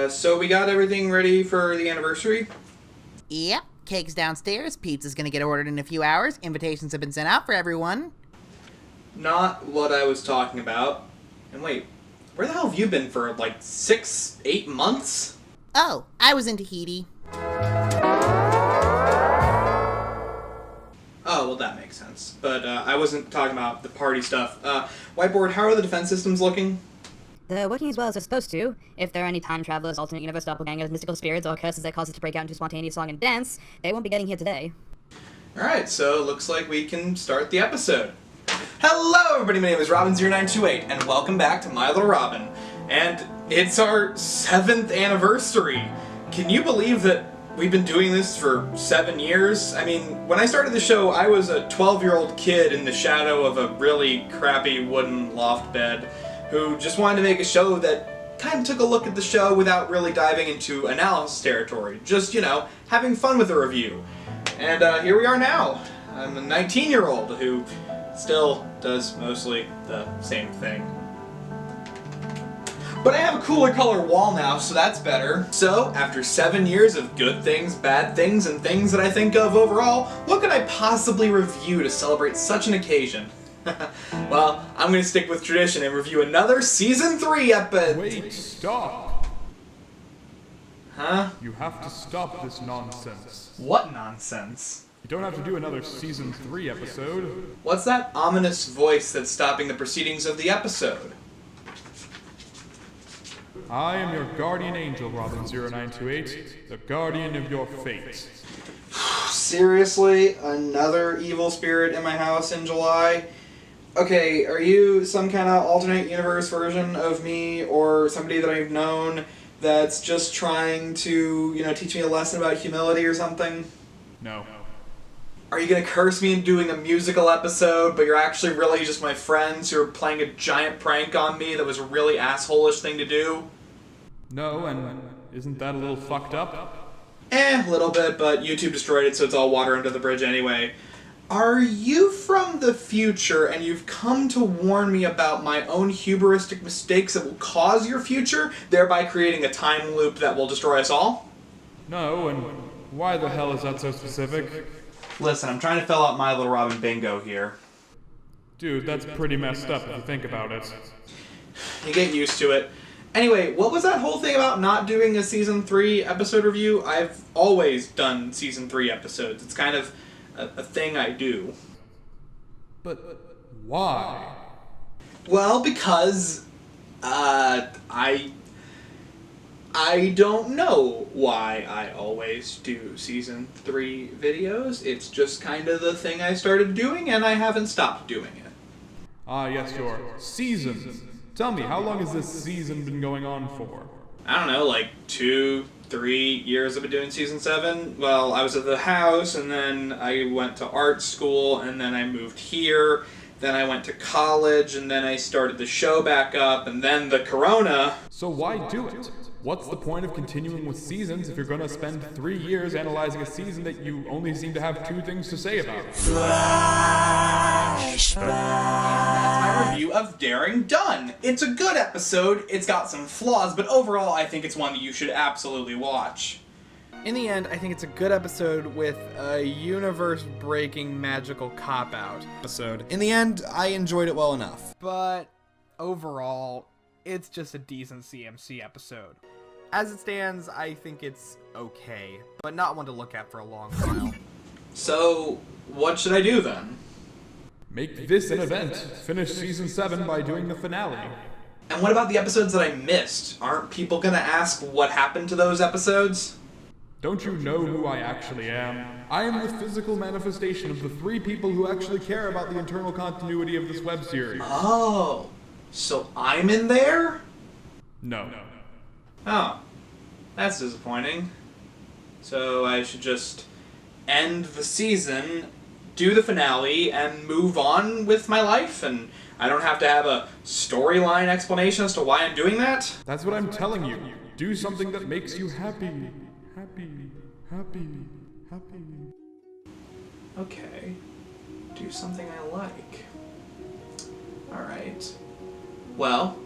So we got everything ready for the anniversary? Yep, cake's downstairs, pizza's gonna get ordered in a few hours, invitations have been sent out for everyone. Not what I was talking about. And wait, where the hell have you been for like 6, 8 months? Oh, I was in Tahiti. Oh, well that makes sense. But I wasn't talking about the party stuff. Whiteboard, how are the defense systems looking? They're working as well as they're supposed to. If there are any time travelers, alternate universe doppelgangers, mystical spirits, or curses that cause us to break out into spontaneous song and dance, they won't be getting here today. Alright, so looks like we can start the episode. Hello everybody, my name is Robin0928, and welcome back to My Little Robin. And it's our 7th anniversary. Can you believe that we've been doing this for 7 years? I mean, when I started the show, I was a 12-year-old kid in the shadow of a really crappy wooden loft bed who just wanted to make a show that kind of took a look at the show without really diving into analysis territory. Just, having fun with the review. And here we are now. I'm a 19-year-old who still does mostly the same thing. But I have a cooler color wall now, so that's better. So, after 7 years of good things, bad things, and things that I think of overall, what could I possibly review to celebrate such an occasion? Well, I'm going to stick with tradition and review another Season 3 episode. Wait, stop! Huh? You have to stop this nonsense. What nonsense? You don't have to do another Season 3 episode. What's that ominous voice that's stopping the proceedings of the episode? I am your guardian angel, Robin0928, the guardian of your fate. Seriously? Another evil spirit in my house in July? Okay, are you some kind of alternate universe version of me, or somebody that I've known that's just trying to, teach me a lesson about humility or something? No. Are you gonna curse me into doing a musical episode, but you're actually really just my friends who are playing a giant prank on me that was a really asshole-ish thing to do? No, and isn't that a little fucked up? A little bit, but YouTube destroyed it, so it's all water under the bridge anyway. Are you from the future, and you've come to warn me about my own hubristic mistakes that will cause your future, thereby creating a time loop that will destroy us all? No, and why the hell is that so specific? Listen, I'm trying to fill out My Little Robin bingo here. Dude, that's pretty messed up if you think about it. You get used to it. Anyway, what was that whole thing about not doing a Season 3 episode review? I've always done Season 3 episodes. It's kind of a thing I do. But why? Well, because, I don't know why I always do Season 3 videos. It's just kind of the thing I started doing, and I haven't stopped doing it. Ah, yes, your seasons. Tell me, how long has this season been going on for? I don't know, like 2, 3 years I've been doing Season 7. Well, I was at the house, and then I went to art school, and then I moved here, then I went to college, and then I started the show back up, and then the corona. So why do it? What's the point of continuing with seasons if you're gonna spend 3 years analyzing a season that you only seem to have 2 things to say about? That's my review of Daring Done. It's a good episode, it's got some flaws, but overall I think it's one that you should absolutely watch. In the end, I think it's a good episode with a universe-breaking magical cop-out episode. In the end, I enjoyed it well enough. But overall, it's just a decent CMC episode. As it stands, I think it's okay, but not one to look at for a long while. So, what should I do then? Make this an event. Finish Season 7 by doing the finale. And what about the episodes that I missed? Aren't people gonna ask what happened to those episodes? Don't you know who I actually am? I am the physical manifestation of the 3 people who actually care about the internal continuity of this web series. Oh, so I'm in there? No. Oh, that's disappointing. So I should just end the season, do the finale, and move on with my life, and I don't have to have a storyline explanation as to why I'm doing that? That's what I'm telling you. Do something that makes you happy. Happy. Happy. Happy. Okay. Do something I like. Alright. Well,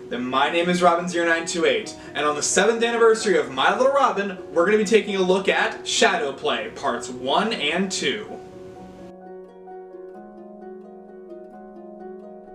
Then my name is Robin0928, and on the 7th anniversary of My Little Robin, we're going to be taking a look at Shadow Play, Parts 1 and 2.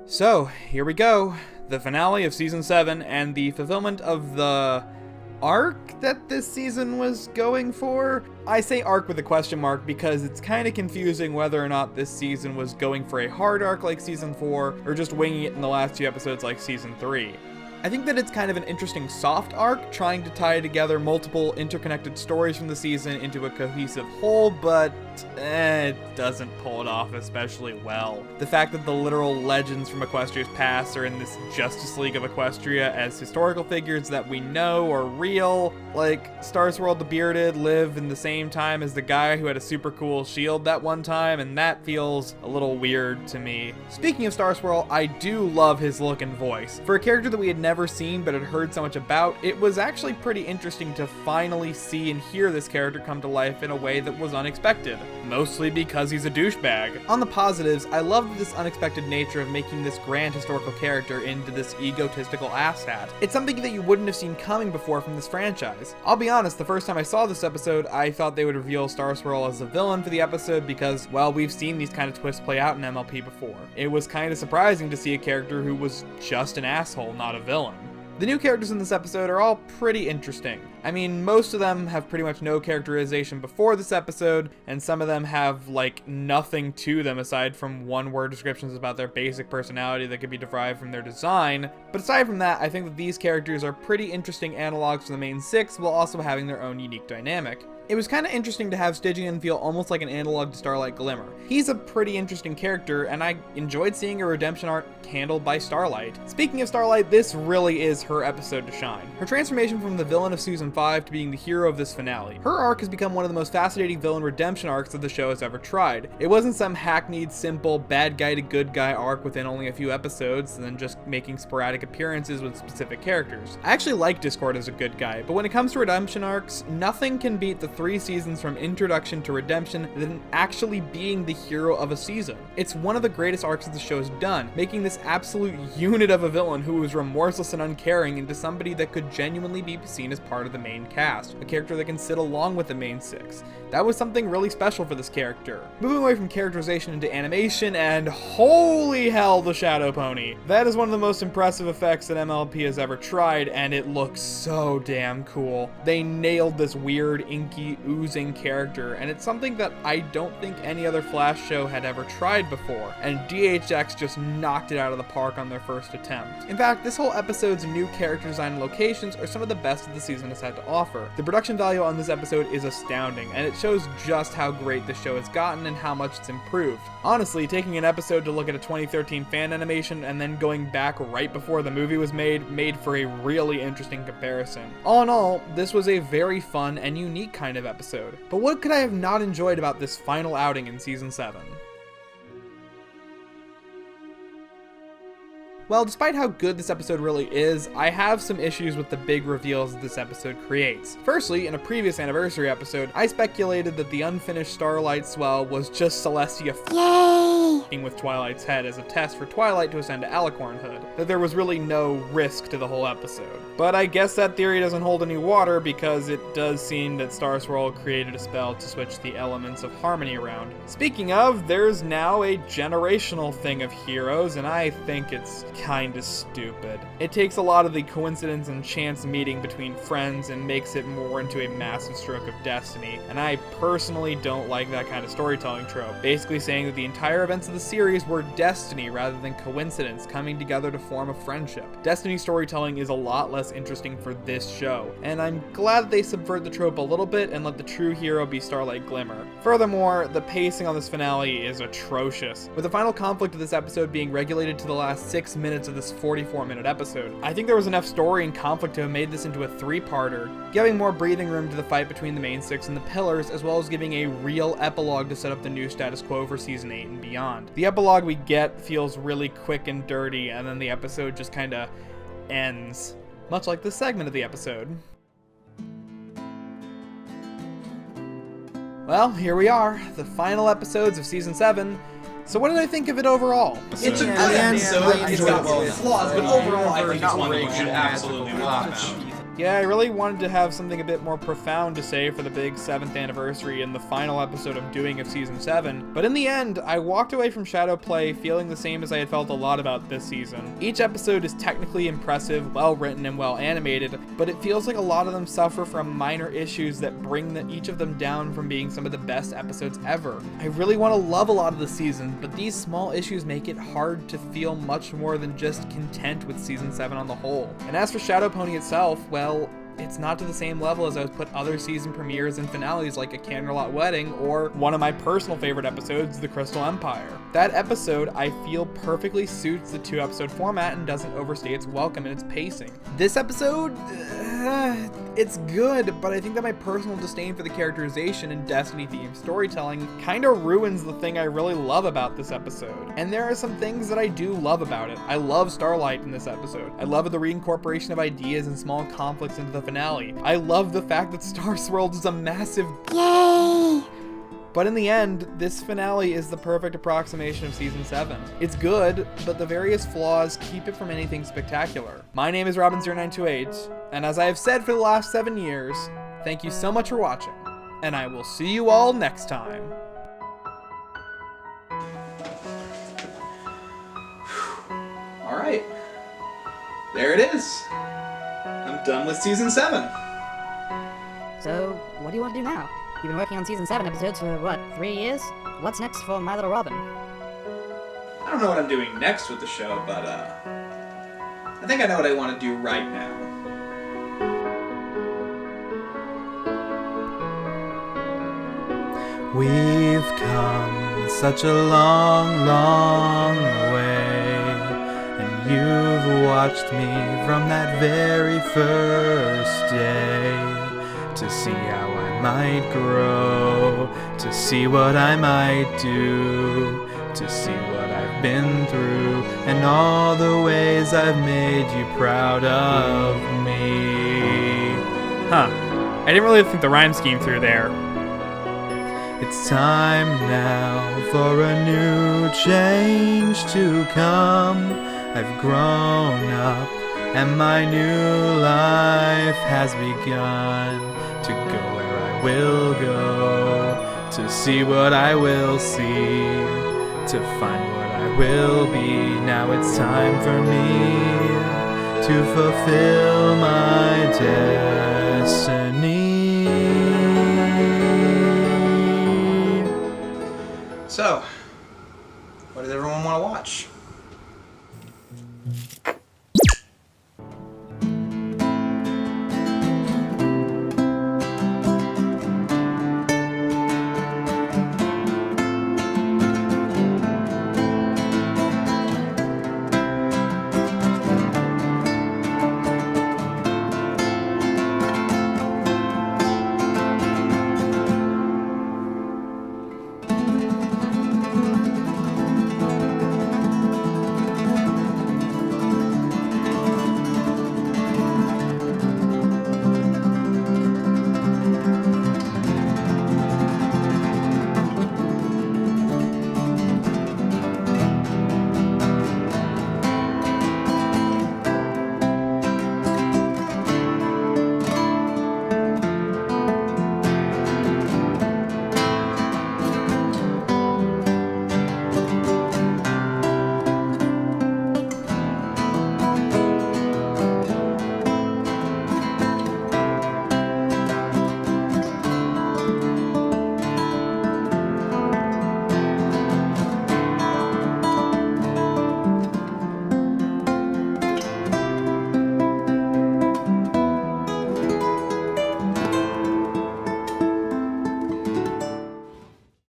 So, here we go. The finale of Season 7 and the fulfillment of the arc that this season was going for. I say arc with a question mark because it's kind of confusing whether or not this season was going for a hard arc like Season 4 or just winging it in the last 2 episodes like Season 3. I think that it's kind of an interesting soft arc, trying to tie together multiple interconnected stories from the season into a cohesive whole, but it doesn't pull it off especially well. The fact that the literal legends from Equestria's past are in this Justice League of Equestria as historical figures that we know are real, like Starswirl the Bearded live in the same time as the guy who had a super cool shield that one time, and that feels a little weird to me. Speaking of Starswirl, I do love his look and voice. For a character that we had never seen but had heard so much about, it was actually pretty interesting to finally see and hear this character come to life in a way that was unexpected. Mostly because he's a douchebag. On the positives, I love this unexpected nature of making this grand historical character into this egotistical asshat. It's something that you wouldn't have seen coming before from this franchise. I'll be honest, the first time I saw this episode, I thought they would reveal Starswirl as the villain for the episode because, well, we've seen these kind of twists play out in MLP before. It was kind of surprising to see a character who was just an asshole, not a villain. The new characters in this episode are all pretty interesting. I mean, most of them have pretty much no characterization before this episode, and some of them have, like, nothing to them aside from one-word descriptions about their basic personality that could be derived from their design. But aside from that, I think that these characters are pretty interesting analogs for the main 6 while also having their own unique dynamic. It was kind of interesting to have Stygian feel almost like an analog to Starlight Glimmer. He's a pretty interesting character, and I enjoyed seeing a redemption arc handled by Starlight. Speaking of Starlight, this really is her episode to shine. Her transformation from the villain of Season 5 to being the hero of this finale. Her arc has become one of the most fascinating villain redemption arcs that the show has ever tried. It wasn't some hackneyed, simple, bad guy to good guy arc within only a few episodes, and then just making sporadic appearances with specific characters. I actually like Discord as a good guy, but when it comes to redemption arcs, nothing can beat the 3 seasons from introduction to redemption than actually being the hero of a season. It's one of the greatest arcs that the show has done, making this absolute unit of a villain who was remorseless and uncaring into somebody that could genuinely be seen as part of the main cast, a character that can sit along with the main 6. That was something really special for this character. Moving away from characterization into animation, and holy hell, the Shadow Pony. That is one of the most impressive effects that MLP has ever tried, and it looks so damn cool. They nailed this weird, inky, oozing character, and it's something that I don't think any other Flash show had ever tried before, and DHX just knocked it out of the park on their first attempt. In fact, this whole episode's new character design and locations are some of the best that the season has had to offer. The production value on this episode is astounding, and it shows just how great the show has gotten and how much it's improved. Honestly, taking an episode to look at a 2013 fan animation and then going back right before the movie was made for a really interesting comparison. All in all, this was a very fun and unique kind of episode. But what could I have not enjoyed about this final outing in Season 7? Well, despite how good this episode really is, I have some issues with the big reveals that this episode creates. Firstly, in a previous anniversary episode, I speculated that the unfinished Starlight Swell was just Celestia f***ing with Twilight's head as a test for Twilight to ascend to Alicornhood, that there was really no risk to the whole episode. But I guess that theory doesn't hold any water because it does seem that Starswirl created a spell to switch the elements of harmony around. Speaking of, there's now a generational thing of heroes, and I think it's kinda stupid. It takes a lot of the coincidence and chance meeting between friends and makes it more into a massive stroke of destiny, and I personally don't like that kind of storytelling trope, basically saying that the entire events of the series were destiny rather than coincidence coming together to form a friendship. Destiny storytelling is a lot less interesting for this show, and I'm glad that they subvert the trope a little bit and let the true hero be Starlight Glimmer. Furthermore, the pacing on this finale is atrocious, with the final conflict of this episode being regulated to the last 6 minutes of this 44-minute episode. I think there was enough story and conflict to have made this into a 3-parter, giving more breathing room to the fight between the main 6 and the pillars, as well as giving a real epilogue to set up the new status quo for Season 8 and beyond. The epilogue we get feels really quick and dirty, and then the episode just kinda ends, much like this segment of the episode. Well, here we are, the final episodes of Season 7. So what did I think of it overall? It's a good I episode. enjoyed It's got it some with flaws, but overall I think it's one that you universe should absolutely magical watch. cop-out. Yeah, I really wanted to have something a bit more profound to say for the big 7th anniversary and the final episode I'm doing of Season 7, but in the end, I walked away from Shadowplay feeling the same as I had felt a lot about this season. Each episode is technically impressive, well written, and well animated, but it feels like a lot of them suffer from minor issues that bring each of them down from being some of the best episodes ever. I really want to love a lot of the season, but these small issues make it hard to feel much more than just content with Season 7 on the whole. And as for Shadow Pony itself, well, it's not to the same level as I would put other season premieres and finales like A Candlelight Wedding or one of my personal favorite episodes, The Crystal Empire. That episode, I feel, perfectly suits the 2-episode format and doesn't overstay its welcome in its pacing. This episode, it's good, but I think that my personal disdain for the characterization and Destiny-themed storytelling kinda ruins the thing I really love about this episode. And there are some things that I do love about it. I love Starlight in this episode. I love the reincorporation of ideas and small conflicts into the finale. I love the fact that Star Swirl is a massive yay! But in the end, this finale is the perfect approximation of Season 7. It's good, but the various flaws keep it from anything spectacular. My name is Robin0928, and as I have said for the last 7 years, thank you so much for watching, and I will see you all next time. Alright. There it is. I'm done with Season 7. So, what do you want to do now? You've been working on Season 7 episodes for, what, 3 years? What's next for My Little Robin? I don't know what I'm doing next with the show, but I think I know what I want to do right now. We've come such a long, long way, and you've watched me from that very first day. To see how I might grow, to see what I might do, to see what I've been through, and all the ways I've made you proud of me. I didn't really think the rhyme scheme through there. It's time now for a new change to come. I've grown up and my new life has begun. To go where I will go, to see what I will see, to find what I will be. Now it's time for me to fulfill my destiny. So, what does everyone want to watch?